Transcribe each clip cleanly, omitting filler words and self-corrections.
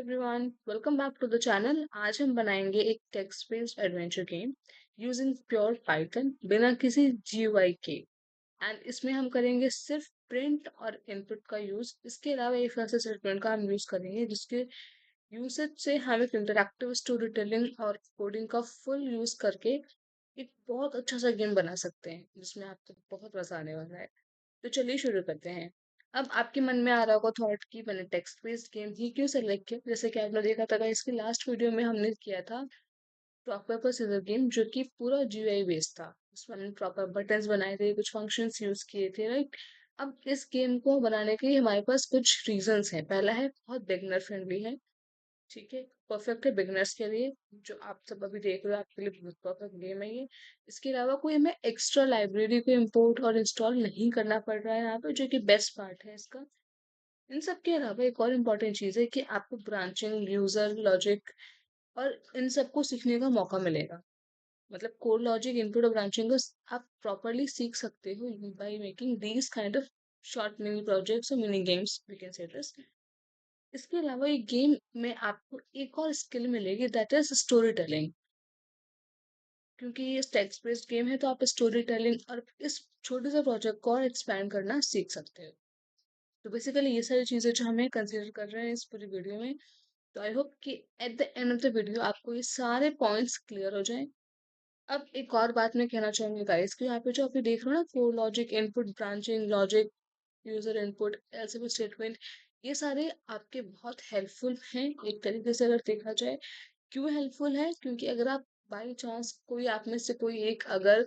Everyone, welcome back to the channel. आज हम बनाएंगे एक text based adventure game using pure Python बिना किसी जीयूआई के। एंड इसमें हम करेंगे सिर्फ प्रिंट और इनपुट का यूज। इसके अलावा एक ऐसे स्टेटमेंट का हम यूज करेंगे जिसके यूसेज से हम एक इंटरैक्टिव स्टोरी टेलिंग और कोडिंग का फुल यूज करके एक बहुत अच्छा सा गेम बना सकते हैं जिसमें आपको बहुत मजा आने वाला है। तो चलिए शुरू करते हैं। अब आपके मन में आ रहा होगा थॉट कि मैंने टेक्स्ट बेस्ड गेम ही क्यों सेलेक्ट किया। जैसे कि आपने देखा था इसकी लास्ट वीडियो में हमने किया था रॉक पेपर सीजर गेम, जो कि पूरा जीयूआई बेस्ड था। उसमें हमने प्रॉपर बटन्स बनाए थे, कुछ फंक्शंस यूज किए थे, राइट। अब इस गेम को बनाने के लिए हमारे पास कुछ रीजंस हैं। पहला है, बहुत बिगनर फ्रेंडली है। ठीक है, परफेक्ट है बिगनर्स के लिए। जो आप सब अभी देख रहे हो आपके लिए बहुत परफेक्ट गेम है ये। इसके अलावा कोई हमें एक्स्ट्रा लाइब्रेरी को इंपोर्ट और इंस्टॉल नहीं करना पड़ रहा है यहाँ पे, जो कि बेस्ट पार्ट है इसका। इन सब के अलावा एक और इम्पोर्टेंट चीज है कि आपको ब्रांचिंग, यूजर लॉजिक और इन सबको सीखने का मौका मिलेगा। मतलब कोड लॉजिक, इनपुट और ब्रांचिंग को आप प्रॉपरली सीख सकते हो by making these kind of short mini projects और mini games, we can say this. इसके अलावा ये गेम में आपको एक और स्किल मिलेगी, दैट इज स्टोरी टेलिंग। क्योंकि ये टेक्स्ट बेस्ड गेम है तो आप स्टोरी टेलिंग और इस छोटे से प्रोजेक्ट को और एक्सपैंड करना सीख सकते हो। तो बेसिकली ये सारी चीजें जो हमें कंसीडर कर रहे हैं इस पूरी वीडियो में। तो आई होप कि at the end of the video आपको ये सारे पॉइंट्स क्लियर हो जाएं। अब एक और बात मैं कहना चाहूंगी गाइस कि यहाँ पे जो आप देख रहे हो ना, code logic, input, branching logic, user input, LCB statement, ये सारे आपके बहुत हेल्पफुल हैं एक तरीके से अगर देखा जाए। क्यों हेल्पफुल है? क्योंकि अगर आप बाई चांस कोई आप में से कोई एक अगर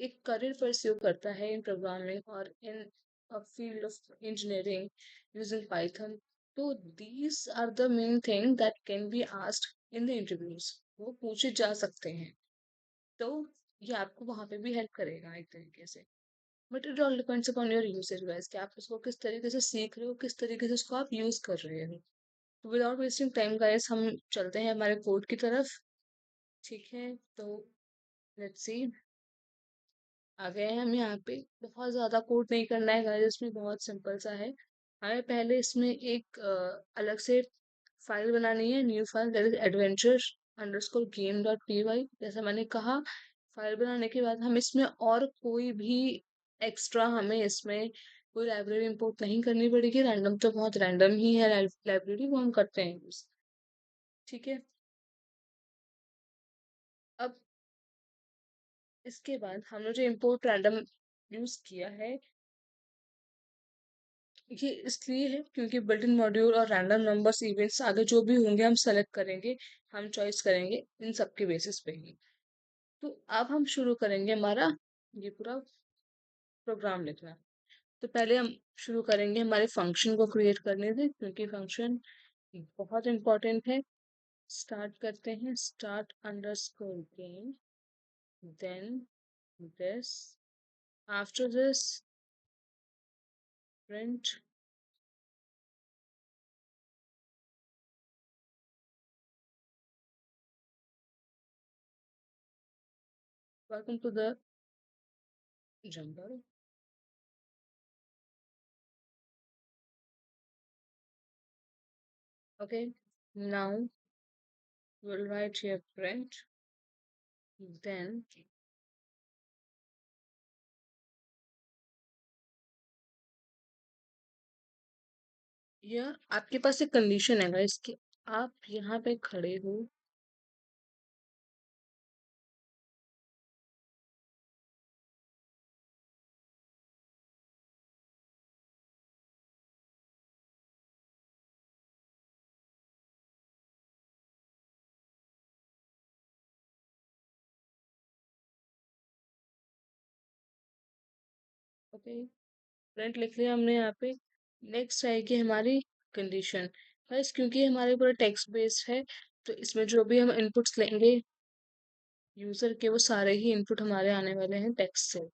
एक करियर परस्यू करता है इन प्रोग्रामिंग और in field of engineering using Python, तो these are the main thing that can be asked in the interviews. वो पूछे जा सकते हैं। तो ये आपको वहां पे भी हेल्प करेगा एक तरीके से। But it all depends upon your usage wise कि आप उसको किस तरीके से सीख रहे हो, किस तरीके से उसको आप यूज कर रहे हो। तो विदाउट वेस्टिंग टाइम गाइस, हम चलते हैं हमारे कोड की तरफ। ठीक है, तो लेट्स सी। आ गए हैं हम यहाँ पे। बहुत ज्यादा कोड नहीं करना है गाइस, इसमें बहुत सिंपल सा है। हमें पहले इसमें एक अलग से फाइल बनानी है, new file, that is adventure underscore game dot P Y. जैसा मैंने कहा, फाइल बनाने के बाद हम इसमें और कोई भी एक्स्ट्रा हमें इसमें कोई लाइब्रेरी इंपोर्ट नहीं करनी पड़ेगी। रैंडम तो बहुत रैंडम ही है लाइब्रेरी, वो हम करते हैं use। ठीक है। अब इसके बाद हमने जो इंपोर्ट रैंडम यूज किया है, ये इसलिए है क्योंकि बिल्ट इन मॉड्यूल और रैंडम नंबर्स इवेंट्स आगे जो भी होंगे हम सेलेक्ट करेंगे, हम चॉइस करेंगे इन सब के बेसिस पे ही। तो अब हम शुरू करेंगे हमारा ये पूरा प्रोग्राम लिखना। तो पहले हम शुरू करेंगे हमारे फंक्शन को क्रिएट करने से, क्योंकि फंक्शन बहुत इंपॉर्टेंट है। स्टार्ट करते हैं, start underscore game, then this, after this print. Welcome to the jungle. Okay, now we'll write here print, then यह आपके पास एक कंडीशन है गाइस कि आप यहाँ पे खड़े हो। ओके, प्रिंट लिख लिया हमने यहाँ पे। नेक्स्ट आएगी हमारी कंडीशन। गाइस क्योंकि हमारे पूरा टेक्स्ट बेस्ड है, तो इसमें जो भी हम इनपुट्स लेंगे यूजर के, वो सारे ही इनपुट हमारे आने वाले हैं टेक्स्ट से।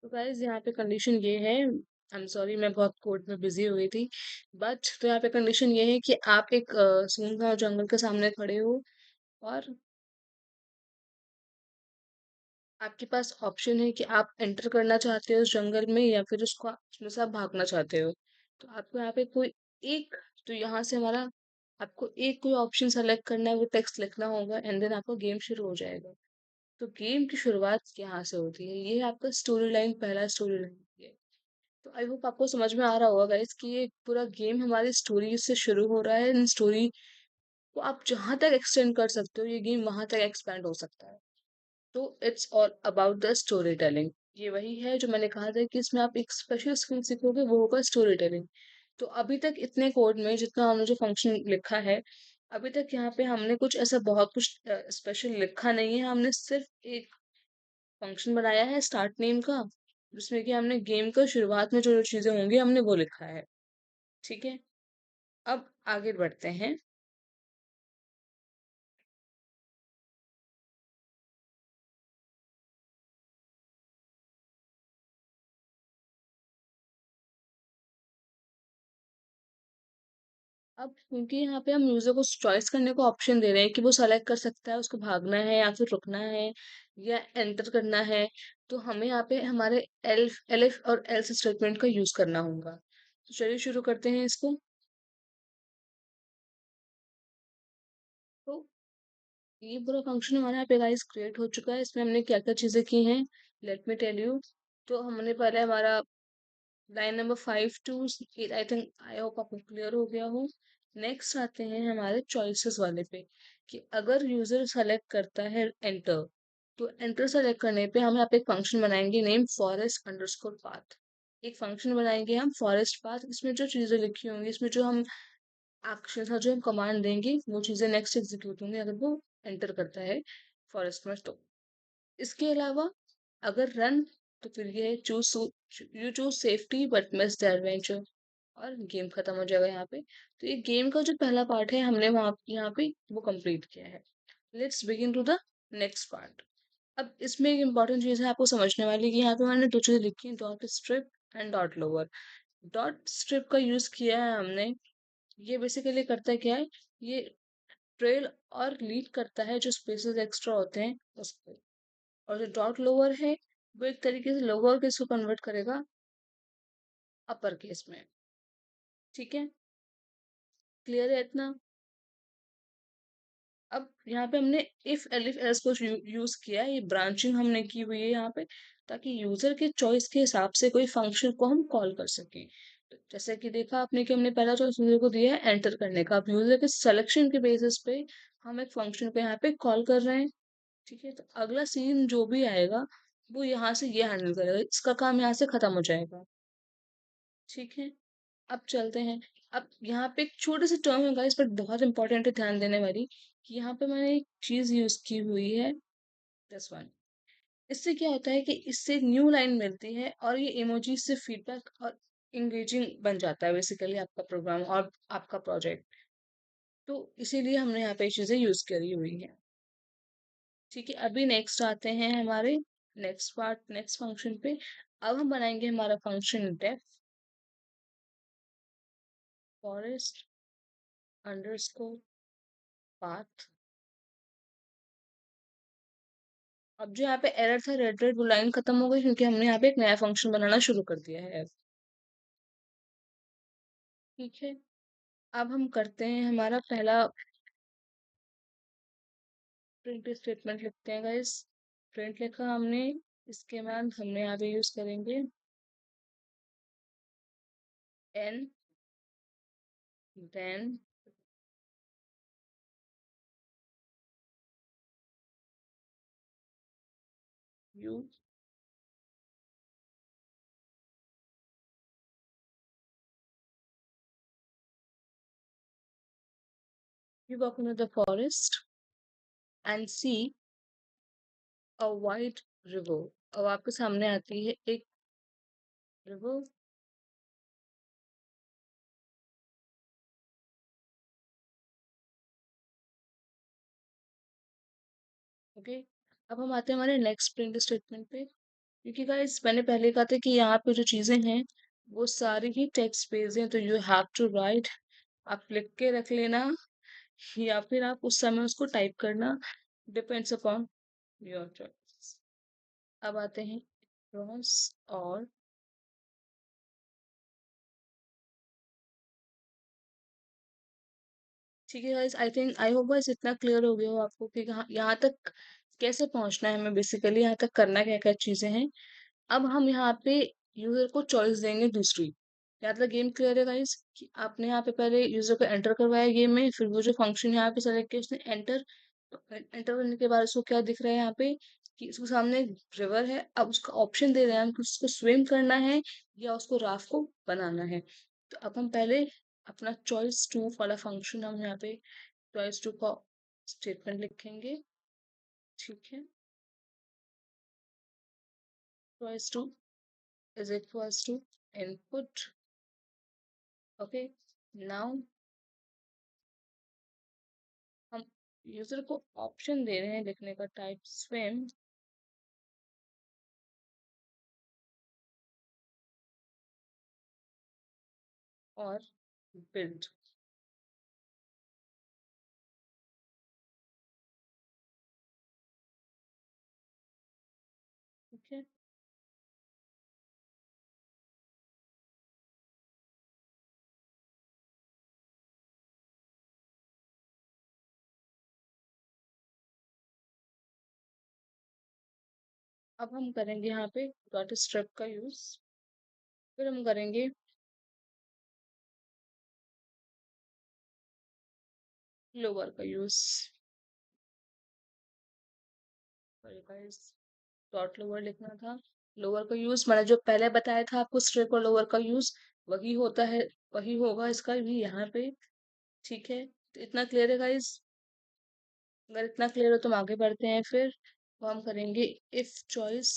तो गाइस यहाँ पे कंडीशन ये है, आई एम सॉरी, मैं बहुत कोर्ट में बिजी हो गई थी। बट तो यहाँ पे कंडीशन ये है कि आप एक सुनसान जंगल के सामने खड़े हो, और आपके पास ऑप्शन है कि आप एंटर करना चाहते हो उस जंगल में, या फिर उसको उसमें से आप भागना चाहते हो। तो आपको यहाँ पे कोई एक, तो यहाँ से हमारा, आपको एक कोई ऑप्शन सेलेक्ट करना है, वो टेक्स्ट लिखना होगा, एंड देन आपका गेम शुरू हो जाएगा। तो गेम की शुरुआत यहाँ से होती है, ये है आपका स्टोरी लाइन, पहला स्टोरी लाइन है। तो आई होप आपको समझ में आ रहा होगा गाइस कि ये पूरा गेम हमारी स्टोरी से शुरू हो रहा है, इन स्टोरी को आप जहां तक एक्सटेंड कर सकते हो, ये गेम वहां तक एक्सपैंड हो सकता है। तो it's all about the story telling. ये वही है जो मैंने कहा था कि इसमें आप एक स्पेशल स्किल सीखोगे, वो होगा स्टोरी टेलिंग। तो अभी तक इतने कोड में जितना हमने जो फंक्शन लिखा है, अभी तक यहाँ पे हमने कुछ ऐसा बहुत कुछ स्पेशल लिखा नहीं है। हमने सिर्फ एक फंक्शन बनाया है स्टार्ट नेम का, जिसमें कि हमने गेम का शुरुआत में जो जो चीजें होंगी हमने वो लिखा है। ठीक है, अब आगे बढ़ते हैं। अब क्योंकि यहाँ पे हम यूजर को चॉइस करने को ऑप्शन दे रहे हैं कि वो सेलेक्ट कर सकता है उसको भागना है या फिर रुकना है या एंटर करना है, तो हमें यहाँ पे हमारे एल्फ एलिफ और एल्स स्टेटमेंट का यूज करना होगा। तो चलिए शुरू करते हैं इसको। तो ये पूरा फंक्शन हमारे यहाँ पे गाइस क्रिएट हो चुका है। इसमें हमने क्या क्या चीजें की हैं, लेट मी टेल यू। तो हमने पहले हमारा line number 5 to 8, I think, I hope आपको क्लियर हो गया हो। नेक्स्ट आते हैं हमारे चॉइसेस वाले पे, कि अगर यूजर सेलेक्ट करता है एंटर, तो एंटर सेलेक्ट करने पे हम यहाँ पे एक फंक्शन बनाएंगे नेम फॉरेस्ट अंडरस्कोर पाथ। एक फंक्शन बनाएंगे हम फॉरेस्ट पाथ, इसमें जो चीजें लिखी होंगी, इसमें जो हम एक्शन था, जो हम कमांड देंगे, वो चीजें नेक्स्ट एग्जीक्यूट होंगी अगर वो एंटर करता है फॉरेस्ट में। तो इसके अलावा अगर रन, तो फिर ये choose, you choose safety but miss the adventure, और गेम खत्म हो जाएगा यहाँ पे। तो ये गेम का जो पहला पार्ट है हमने वहां यहाँ पे वो कंप्लीट किया है। Let's begin to the next part. अब इसमें एक इम्पॉर्टेंट चीज है आपको समझने वाली, कि यहाँ पे मैंने दो चीजें लिखी हैं, dot strip and dot lower. Dot strip का यूज किया है हमने, ये बेसिकली करता है क्या है, ये ट्रेल और लीड करता है जो स्पेसेस एक्स्ट्रा होते हैं उसको। और जो डॉट लोअर है, वो एक तरीके से लोअर केस को कन्वर्ट करेगा अपर केस में। ठीक है, क्लियर है इतना। अब यहाँ पे हमने इफ एलिफ एल्स को यूज किया है, ये ब्रांचिंग हमने की हुई है यहाँ पे, ताकि यूजर के चॉइस के हिसाब से कोई फंक्शन को हम कॉल कर सकें। तो जैसे कि देखा आपने कि हमने पहला चॉइस यूजर को दिया है एंटर करने का, अब यूजर के सिलेक्शन के बेसिस पे हम एक फंक्शन को यहाँ पे कॉल कर रहे हैं। ठीक है, तो अगला सीन जो भी आएगा वो यहाँ से ये हैंडल करेगा, इसका काम यहाँ से खत्म हो जाएगा। ठीक है, अब चलते हैं। अब यहाँ पे एक छोटी सी टर्म है गाइस, बट बहुत इंपॉर्टेंट है ध्यान देने वाली, कि यहाँ पे मैंने एक चीज यूज की हुई है, दिस वन। इससे क्या होता है कि इससे न्यू लाइन मिलती है, और ये इमोजी से फीडबैक और इंगेजिंग बन जाता है बेसिकली आपका प्रोग्राम और आपका प्रोजेक्ट। तो इसीलिए हमने यहाँ पे ये चीजें यूज करी हुई है। ठीक है, अभी नेक्स्ट आते हैं हमारे नेक्स्ट पार्ट, नेक्स्ट फंक्शन पे। अब हम बनाएंगे हमारा function def forest underscore path. अब जो यहाँ पे एरर था रेड रेड, वो लाइन खत्म हो गई क्योंकि हमने यहाँ पे एक नया फंक्शन बनाना शुरू कर दिया है। ठीक है, अब हम करते हैं हमारा पहला प्रिंट स्टेटमेंट लिखते हैं गाइस। प्रिंट लिखा हमने, इसके बाद हमने यहाँ पे यूज करेंगे and, then you, you walk in the forest and see a white river. अब आपके सामने आती है एक रिवर। ओके, अब हम आते हैं हमारे नेक्स्ट प्रिंट स्टेटमेंट पे। क्योंकि गाइस मैंने पहले कहा था कि यहाँ पे जो चीजें हैं वो सारी ही टेक्स्ट बेस्ड हैं, तो यू हैव टू राइट। आप लिख के रख लेना या फिर आप उस समय उसको टाइप करना, डिपेंड्स अपॉन योर चॉइस। अब आते हैं क्रॉस और ठीक है guys, I think I hope guys इतना क्लियर हो गया हो आपको कि यहाँ तक कैसे पहुंचना है, हमें बेसिकली यहाँ तक करना क्या क्या चीजें हैं। अब हम यहाँ पे यूजर को चॉइस देंगे दूसरी। यहाँ तक गेम क्लियर है गाइस कि आपने यहाँ पे पहले यूजर को एंटर करवाया गेम में, फिर वो जो फंक्शन यहाँ पे सेलेक्ट किया उसने एंटर, एंटर करने के बाद उसको क्या दिख रहा है यहाँ पे कि उसके सामने रिवर है। अब उसका ऑप्शन दे रहे हैं कि उसको स्विम करना है या उसको राफ्ट को बनाना है। तो अब हम पहले अपना चॉइस टू वाला फंक्शन हम यहाँ पे चॉइस टू का स्टेटमेंट लिखेंगे। ठीक है, choice two is equals to input. Okay, now हम यूजर को ऑप्शन दे रहे हैं लिखने का, टाइप स्विम और बिल्ड। ठीक है, अब हम करेंगे यहाँ पे डॉट स्ट्रिप का यूज, फिर हम करेंगे लोअर का यूज। डॉट लोअर लिखना था, लोअर का यूज मैंने जो पहले बताया था आपको स्ट्रिप और लोअर का यूज वही होता है, वही होगा इसका भी यहाँ पे। ठीक है, तो इतना क्लियर है गाइस? अगर इतना क्लियर हो तो हम आगे बढ़ते हैं। फिर तो हम करेंगे if choice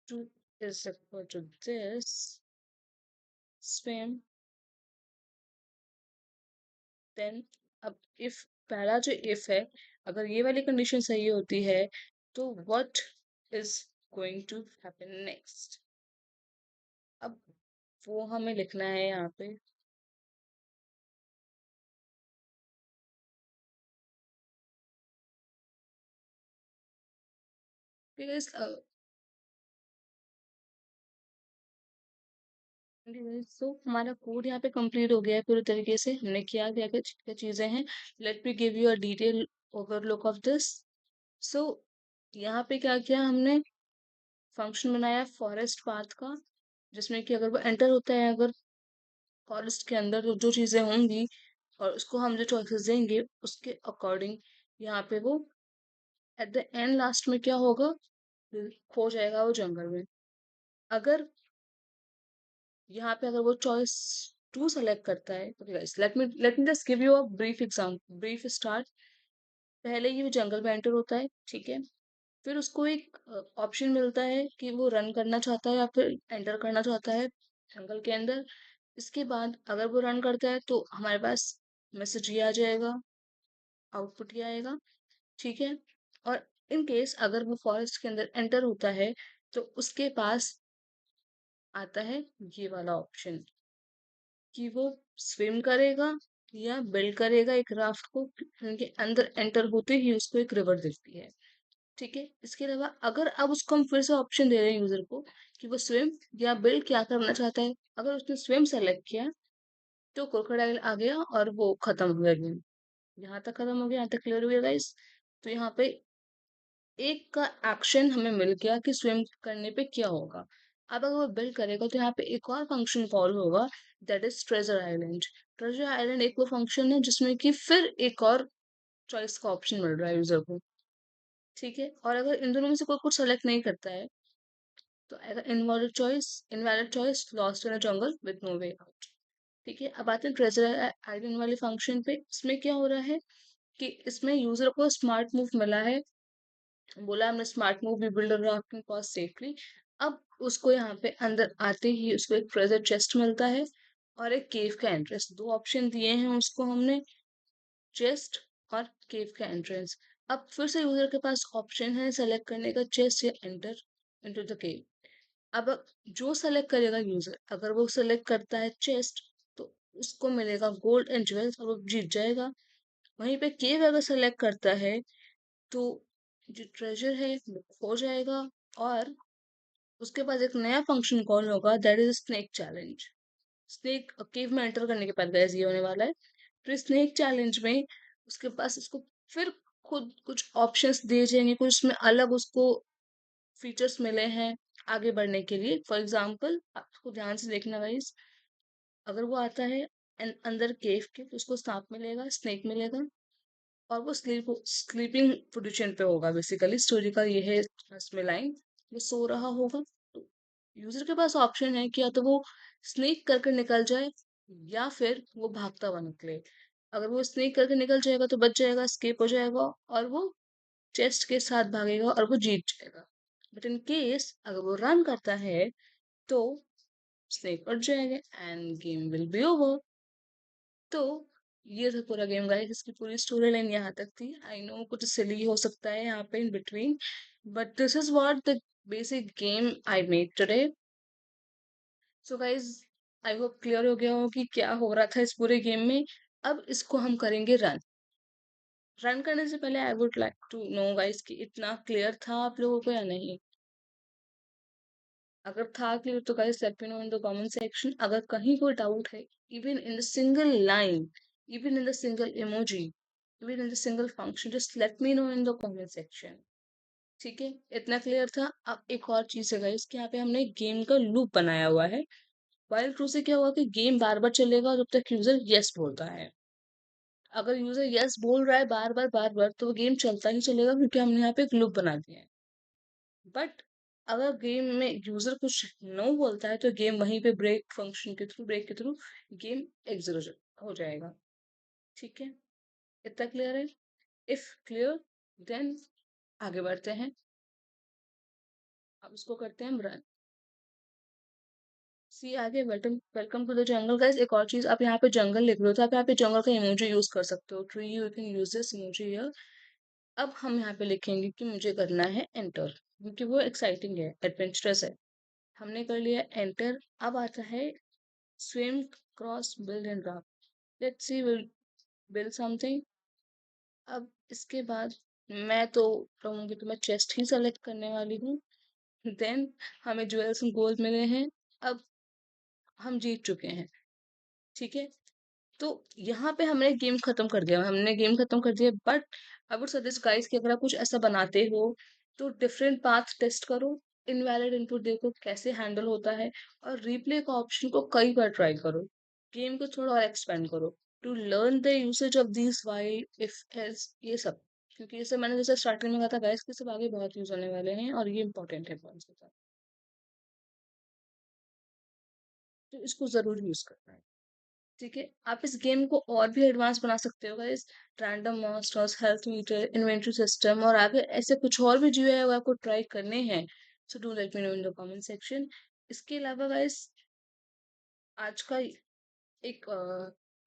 two is equal to this swim, then अब इफ पहला जो इफ है, अगर ये वाली कंडीशन सही होती है तो what is going to happen next. अब वो हमें लिखना है यहाँ पे। बिकॉज सो हमारा कोड यहाँ पे कंप्लीट हो गया है पूरी तरीके से, हमने किया क्या क्या क्या चीजें हैं। Let me give you a detail overlook of this. So यहाँ पे क्या किया हमने, फंक्शन बनाया फॉरेस्ट पाथ का, जिसमें कि अगर वो एंटर होता है, अगर फॉरेस्ट के अंदर जो जो चीजें होंगी और उसको हम जो चॉइसेस देंगे उसके अकॉर्डिंग यहाँ पे वो एट द एंड लास्ट में क्या होगा, खो जाएगा वो जंगल में। अगर यहाँ पे अगर वो चॉइस टू सेलेक्ट करता है, okay guys let me just give you a brief exam, brief start. पहले ये जंगल में एंटर होता है, ठीक है, फिर उसको एक ऑप्शन मिलता है कि वो रन करना चाहता है या फिर एंटर करना चाहता है जंगल के अंदर। इसके बाद अगर वो रन करता है तो हमारे पास मैसेज ये आ जाएगा, आउटपुट ये आएगा। ठीक है, और इन केस अगर वो फॉरेस्ट के अंदर एंटर होता है तो उसके पास आता है ये वाला ऑप्शन कि वो स्विम करेगा या बिल्ड करेगा एक राफ्ट को, उनके अंदर एंटर होते ही उसको एक रिवर दिखती है। ठीक है, इसके अलावा अगर अब उसको हम फिर से ऑप्शन दे रहे हैं यूजर को कि वो स्विम या बिल्ड क्या करना चाहता है, अगर उसने स्विम सेलेक्ट किया तो क्रोकोडाइल आ गया और वो खत्म हो गया गेम। यहाँ तक खत्म हो गया, यहाँ तक क्लियर हो गया गाइस? तो यहाँ पे एक का एक्शन हमें मिल गया कि स्विम करने पे क्या होगा। अब अगर वो बिल्ड करेगा तो यहाँ पे एक और फंक्शन कॉल होगा, that is treasure island. Treasure island एक वो फंक्शन है जिसमें कि फिर एक और चॉइस का ऑप्शन मिल रहा है यूजर को। ठीक है, और अगर इन दोनों में से कोई कुछ सेलेक्ट नहीं करता है तो आएगा invalid choice lost in a jungle with no way out. ठीक है, अब आते हैं ट्रेजर आइलैंड वाले फंक्शन पे। इसमें क्या हो रहा है कि इसमें यूजर को स्मार्ट मूव मिला है, बोला हमने smart move we build rocking pass safely. अब उसको यहाँ पे अंदर आते ही उसको एक ट्रेजर चेस्ट मिलता है और एक केव का एंट्रेंस, दो ऑप्शन दिए हैं उसको हमने, चेस्ट और केव का एंट्रेंस। अब फिर से यूजर के पास ऑप्शन है सेलेक्ट करने का, चेस्ट या एंटर इनटू द केव। अब जो सेलेक्ट करेगा यूजर, अगर वो सेलेक्ट करता है चेस्ट, तो उसको मिलेगा गोल्ड एंड ज्वेल्स और वो जीत जाएगा। वहीं पे केव अगर सेलेक्ट करता है तो जो ट्रेजर है वो खो जाएगा, और उसके पास एक नया फंक्शन कॉल होगा, that is snake challenge. Snake cave में एंटर करने के बाद गैस ये होने वाला है। फिर स्नेक चैलेंज में उसके पास उसको फिर खुद कुछ ऑप्शंस दिए जाएंगे, कुछ उसमें अलग उसको फीचर्स मिले हैं आगे बढ़ने के लिए। फॉर एग्जाम्पल आपको ध्यान से देखना गाइस, अगर वो आता है अंदर केव के, तो उसको सांप मिलेगा, स्नेक मिलेगा, और वो स्लीपिंग पोजीशन पे होगा। बेसिकली स्टोरी का ये है इसमें लाइन, वो सो रहा होगा। तो यूजर के पास ऑप्शन है कि या तो वो स्नेक करके निकल जाए, या फिर वो भागता हुआ निकले। अगर वो स्नेक करके निकल जाएगा तो बच जाएगा, स्केप हो जाएगा, और वो चेस्ट के साथ भागेगा और वो जीत जाएगा। बट इन केस अगर वो रन करता है तो स्नेक उठ जाएगा end game will be over. तो ये था पूरा गेम गाइस, इसकी पूरी स्टोरी लाइन यहाँ तक थी। आई नो कुछ सिली हो सकता है यहाँ पे in between, but this is what the basic game I made today. So guys, I hope clear हो गया हो कि क्या हो रहा था इस पूरे गेम में। अब इसको हम करेंगे रन। रन करने से पहले I would like to know guys कि इतना क्लियर था आप लोगों को या नहीं। अगर था क्लियर तो guys let me know in the comment section. अगर कहीं कोई डाउट है, even in the single line, even in the single emoji, even in the single function, just let me know in the comment section. ठीक है, इतना clear था। अब एक और चीज है गाइस कि यहाँ पे हमने गेम का लूप बनाया हुआ है। वाइल ट्रू से क्या हुआ कि गेम बार बार चलेगा जब तक यूजर यस बोलता है। अगर यूजर यस बोल रहा है बार बार तो वो गेम चलता ही चलेगा, क्योंकि हमने यहाँ पे एक लूप बना दिया है। बट अगर गेम में यूजर कुछ नो बोलता है तो गेम वहीं पे ब्रेक फंक्शन के थ्रू, ब्रेक के थ्रू गेम एग्जिट हो जाएगा। ठीक है, इतना क्लियर है? इफ क्लियर, देन आगे बढ़ते हैं। अब इसको करते हैं रन। सी आगे, welcome welcome to the jungle guys. एक और चीज, आप यहाँ पे जंगल लिख रहे हो तो आप यहाँ पे जंगल का इमोजी यूज कर सकते हो। Tree, you can use this emoji here. अब हम यहाँ पे लिखेंगे कि मुझे करना है एंटर, क्योंकि वो एक्साइटिंग है, एडवेंचरस है। हमने कर लिया एंटर। अब आता है swim, cross, build and raft. Let's see will build something. अब इसके बाद मैं तो कहूंगी तो मैं चेस्ट ही सेलेक्ट करने वाली हूँ। देन हमें ज्वेल्स एंड गोल्ड मिले हैं। अब हम जीत चुके हैं। ठीक है, तो यहाँ पे हमने गेम खत्म कर दिया, हमने गेम खत्म कर दिया। But I would suggest guys कि अगर आप कुछ ऐसा बनाते हो तो डिफरेंट पाथ टेस्ट करो, इनवैलिड इनपुट देखो कैसे हैंडल होता है, और रिप्ले का ऑप्शन को कई बार ट्राई करो। गेम को थोड़ा और एक्सपेंड करो to learn the usage of this why, if else, ये सब। क्योंकि ये सब मैंने जैसे स्टार्टिंग में कहा था गाइस कि सब आगे बहुत यूज होने वाले हैं, और ये इंपॉर्टेंट है बहुत ज्यादा। तो इसको जरूर यूज करना है। ठीक है, आप इस गेम को और भी एडवांस बना सकते हो guys. Random monsters, health meter, inventory system, और आगे ऐसे कुछ और भी जो है वो आपको ट्राई करने हैं। So do let me know in the comment section. इसके अलावा गाइस, आज का एक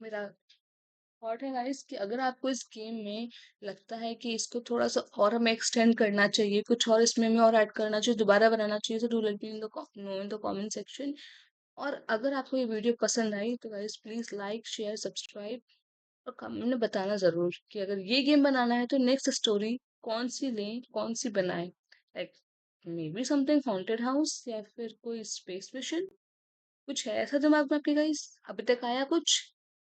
मेरा थॉट है गाइस कि अगर आपको इस गेम में लगता है कि इसको थोड़ा सा और हमें एक्सटेंड करना चाहिए, कुछ और इसमें हमें और ऐड करना चाहिए, दोबारा बनाना चाहिए, तो do let me in the no in the comment section. और अगर आपको ये वीडियो पसंद आई तो guys please like, share, subscribe, और कमेंट में बताना जरूर कि अगर ये गेम बनाना है तो नेक्स्ट स्टोरी कौन सी लें, कौन सी बनाएं। Like may be something haunted house, या फिर कोई स्पेस मिशन, कुछ है ऐसा दिमाग में आपके गाइस? अभी तक आया कुछ?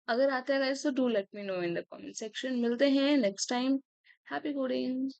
अगर आता है गाइस तो do let me know in the comment section. मिलते हैं नेक्स्ट टाइम। Happy coding.